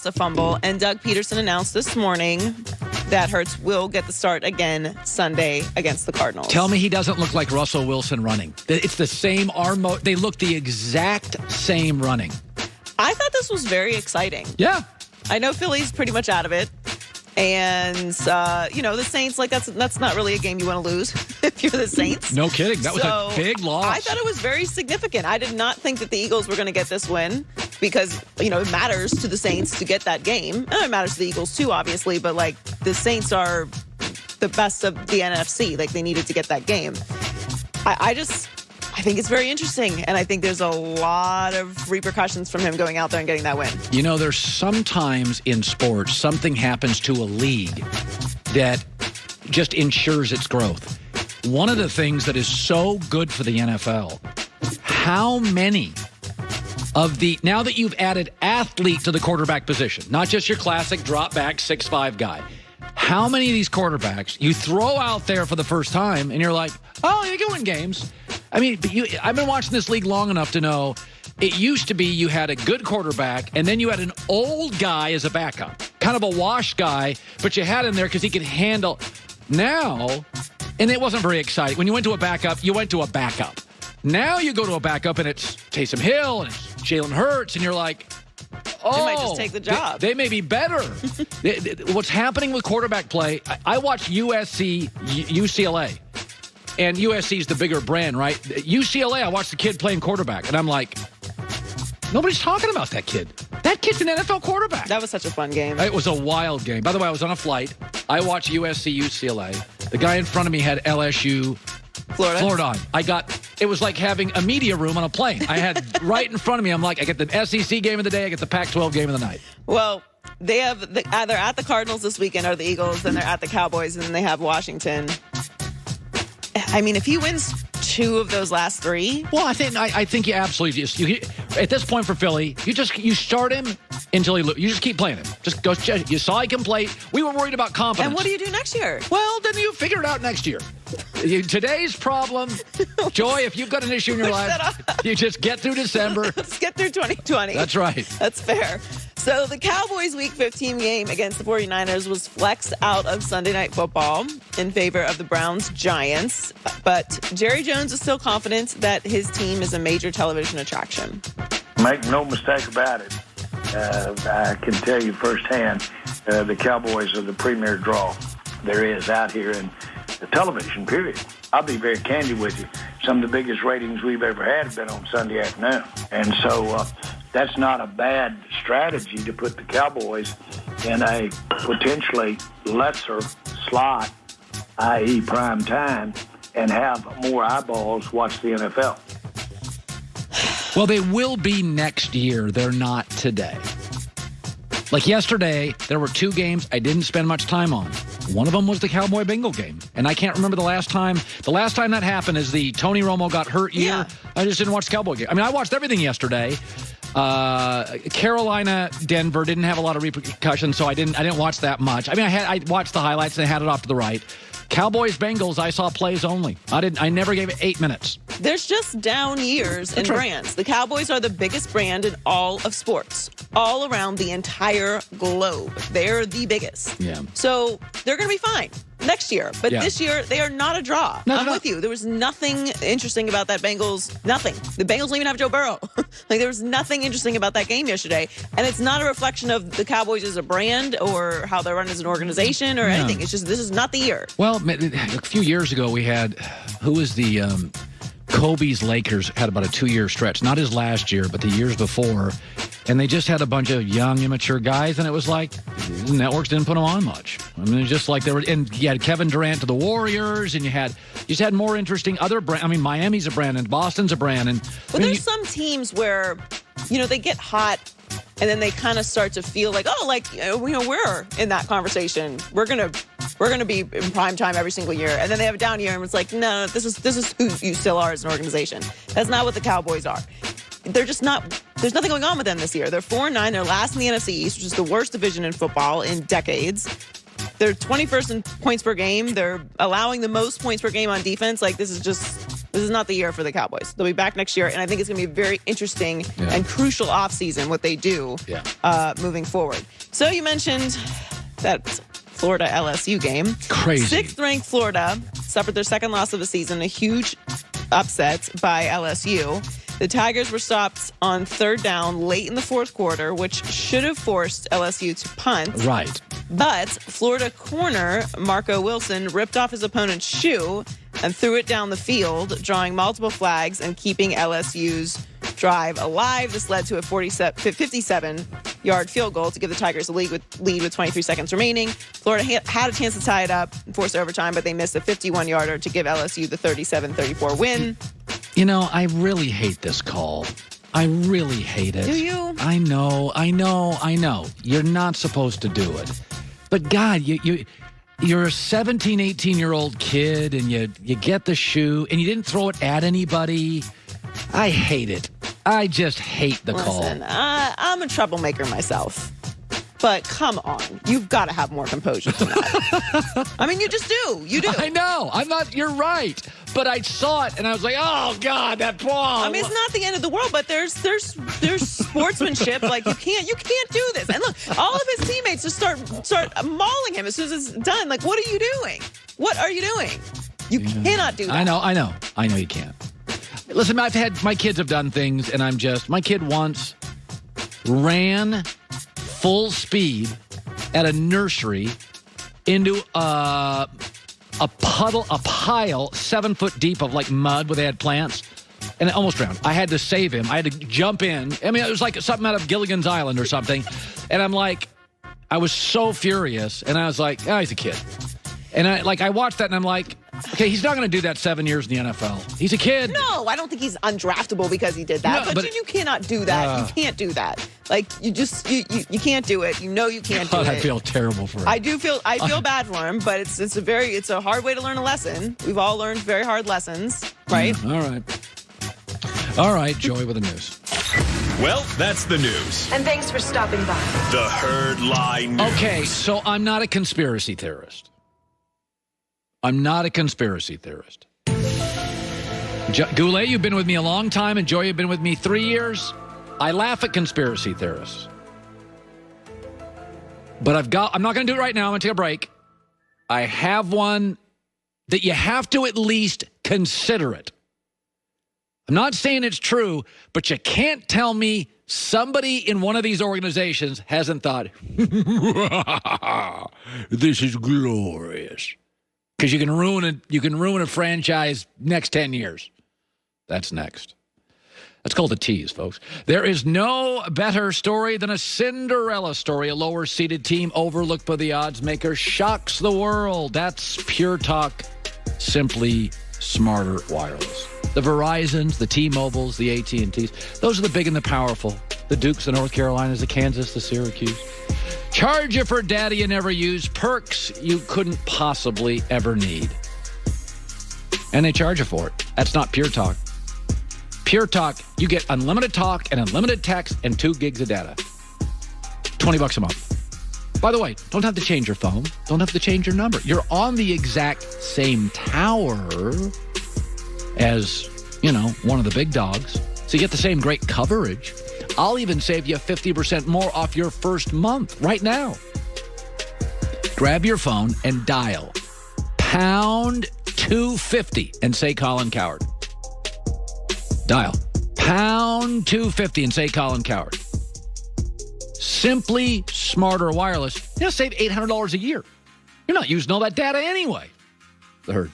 a fumble, and Doug Pederson announced this morning that Hurts will get the start again Sunday against the Cardinals. Tell me he doesn't look like Russell Wilson running. It's the same arm. They look the exact same running. I thought this was very exciting. Yeah. I know Philly's pretty much out of it. And, the Saints, that's not really a game you want to lose if you're the Saints. No kidding. That was a big loss. I thought it was very significant. I did not think that the Eagles were going to get this win because, it matters to the Saints to get that game. And it matters to the Eagles, too, obviously. But, the Saints are the best of the NFC. They needed to get that game. I think it's very interesting, and I think there's a lot of repercussions from him going out there and getting that win. There's sometimes in sports, something happens to a league that just ensures its growth. One of the things that is so good for the NFL, how many of now that you've added athlete to the quarterback position, not just your classic drop back 6'5" guy, how many of these quarterbacks you throw out there for the first time and you're like, oh, you can win games. I mean, I've been watching this league long enough to know it used to be you had a good quarterback and then you had an old guy as a backup, kind of a washed guy, but you had him there because he could handle. Now, and it wasn't very exciting. When you went to a backup, you went to a backup. Now you go to a backup and it's Taysom Hill and it's Jalen Hurts, and you're like, oh, they might just take the job. They may be better. What's happening with quarterback play, I watch USC, UCLA. And USC's the bigger brand, right? UCLA, I watched the kid playing quarterback, and I'm like, nobody's talking about that kid. That kid's an NFL quarterback. That was such a fun game. It was a wild game. By the way, I was on a flight. I watched USC, UCLA. The guy in front of me had LSU, Florida on. It was like having a media room on a plane. I had right in front of me, I'm like, I get the SEC game of the day, I get the Pac-12 game of the night. Well, they have either at the Cardinals this weekend or the Eagles, then they're at the Cowboys, and then they have Washington. I mean, if he wins two of those last three. Well, I think you absolutely at this point for Philly, you start him until he loses. You just keep playing him. Just go. You saw he can play. We were worried about confidence. And what do you do next year? Well, then you figure it out next year. Today's problem, Joy, if you've got an issue in your life, you just get through December. Let's get through 2020. That's right. That's fair. So the Cowboys' Week 15 game against the 49ers was flexed out of Sunday Night Football in favor of the Browns-Giants. But Jerry Jones is still confident that his team is a major television attraction. Make no mistake about it. I can tell you firsthand, the Cowboys are the premier draw there is out here in the television, period. I'll be very candid with you. Some of the biggest ratings we've ever had have been on Sunday afternoon. And so that's not a bad strategy to put the Cowboys in a potentially lesser slot, i.e. prime time, and have more eyeballs watch the NFL. Well, they will be next year. They're not today. Like yesterday, there were two games I didn't spend much time on. One of them was the Cowboy-Bengal game. And I can't remember the last time. The last time that happened is the Tony Romo got hurt year. Yeah. I just didn't watch the Cowboy game. I mean, I watched everything yesterday. Carolina, Denver didn't have a lot of repercussions, so I didn't watch that much. I mean, I watched the highlights and I had it off to the right. Cowboys, Bengals, I saw plays only. I never gave it 8 minutes. There's just down years in brands. The Cowboys are the biggest brand in all of sports, all around the entire globe. They're the biggest. Yeah. So they're going to be fine next year. But this year, they are not a draw. I'm with you. There was nothing interesting about that Bengals. Nothing. The Bengals don't even have Joe Burrow. There was nothing interesting about that game yesterday. And it's not a reflection of the Cowboys as a brand or how they're run as an organization or anything. It's just this is not the year. Well, a few years ago, we had, who was the Kobe's Lakers had about a 2-year stretch. Not his last year, but the years before. And they just had a bunch of young, immature guys, and it was like the networks didn't put them on much. I mean, it's just like they were. And you had Kevin Durant to the Warriors, and you just had more interesting other brand. I mean, Miami's a brand, and Boston's a brand, and there's some teams where, they get hot, and then they kind of start to feel like, we're in that conversation. We're gonna be in prime time every single year, and then they have a down year, and it's like, no, this is who you still are as an organization. That's not what the Cowboys are. They're just not. There's nothing going on with them this year. They're 4-9. They're last in the NFC East, which is the worst division in football in decades. They're 21st in points per game. They're allowing the most points per game on defense. This is just This is not the year for the Cowboys. They'll be back next year, and I think it's going to be a very interesting and crucial offseason, what they do moving forward. So you mentioned that Florida LSU game. Crazy. 6th-ranked Florida suffered their second loss of the season, a huge upset by LSU. The Tigers were stopped on 3rd down late in the 4th quarter, which should have forced LSU to punt. Right. But Florida corner Marco Wilson ripped off his opponent's shoe and threw it down the field, drawing multiple flags and keeping LSU's drive alive. This led to a 57-yard field goal to give the Tigers a lead with 23 seconds remaining. Florida had a chance to tie it up and force overtime, but they missed a 51-yarder to give LSU the 37-34 win. You know, I really hate this call. I really hate it. Do you? I know. You're not supposed to do it. But God, you're a 17, 18-year-old kid, and you get the shoe, and you didn't throw it at anybody. I hate it. I just hate the call. Listen, I'm a troublemaker myself. But come on, you've got to have more composure than that. I mean, you just do. You do. I know. You're right. But I saw it, and I was like, oh, God, that ball. I mean, it's not the end of the world, but there's sportsmanship. Like, you can't do this. And look, all of his teammates just start mauling him as soon as it's done. Like, what are you doing? What are you doing? You cannot do that. I know you can't. Listen, my kids have done things, and my kid once ran full speed at a nursery into a pile 7 foot deep of like mud where they had plants, and it almost drowned. I had to save him. I had to jump in. I mean, it was like something out of Gilligan's Island or something. And I'm like, I was so furious, and I was like, oh, he's a kid. And I watched that, and I'm like, okay, he's not going to do that 7 years in the NFL. He's a kid. No, I don't think he's undraftable because he did that. No, but you cannot do that. You can't do that. Like, you can't do it. You know you can't do it. I feel terrible for him. I feel bad for him, but it's a hard way to learn a lesson. We've all learned very hard lessons, right? All right, Joey with the news. Well, that's the news. And thanks for stopping by. The Herd Lie News. Okay, so I'm not a conspiracy theorist. Goulet, you've been with me a long time, and Joy, you've been with me 3 years. I laugh at conspiracy theorists. But I'm not going to do it right now. I'm going to take a break. I have one that you have to at least consider it. I'm not saying it's true, but you can't tell me somebody in one of these organizations hasn't thought, this is glorious. Because you can ruin a franchise next 10 years. That's next. That's called a tease, folks. There is no better story than a Cinderella story. A lower-seeded team overlooked by the odds maker shocks the world. That's Pure Talk, simply smarter wireless. The Verizons, the T-Mobiles, the AT&Ts, those are the big and the powerful. The Dukes, the North Carolinas, the Kansas, the Syracuse. Charge you for data you never use, perks you couldn't possibly ever need. And they charge you for it. That's not Pure Talk. Pure Talk, you get unlimited talk and unlimited text and 2 gigs of data. $20 a month. By the way, don't have to change your phone. Don't have to change your number. You're on the exact same tower as, one of the big dogs. So you get the same great coverage. I'll even save you 50% more off your first month right now. Grab your phone and dial pound 250 and say Colin Cowherd. Dial pound 250 and say Colin Cowherd. Simply smarter wireless. You'll save $800 a year. You're not using all that data anyway. The Herd.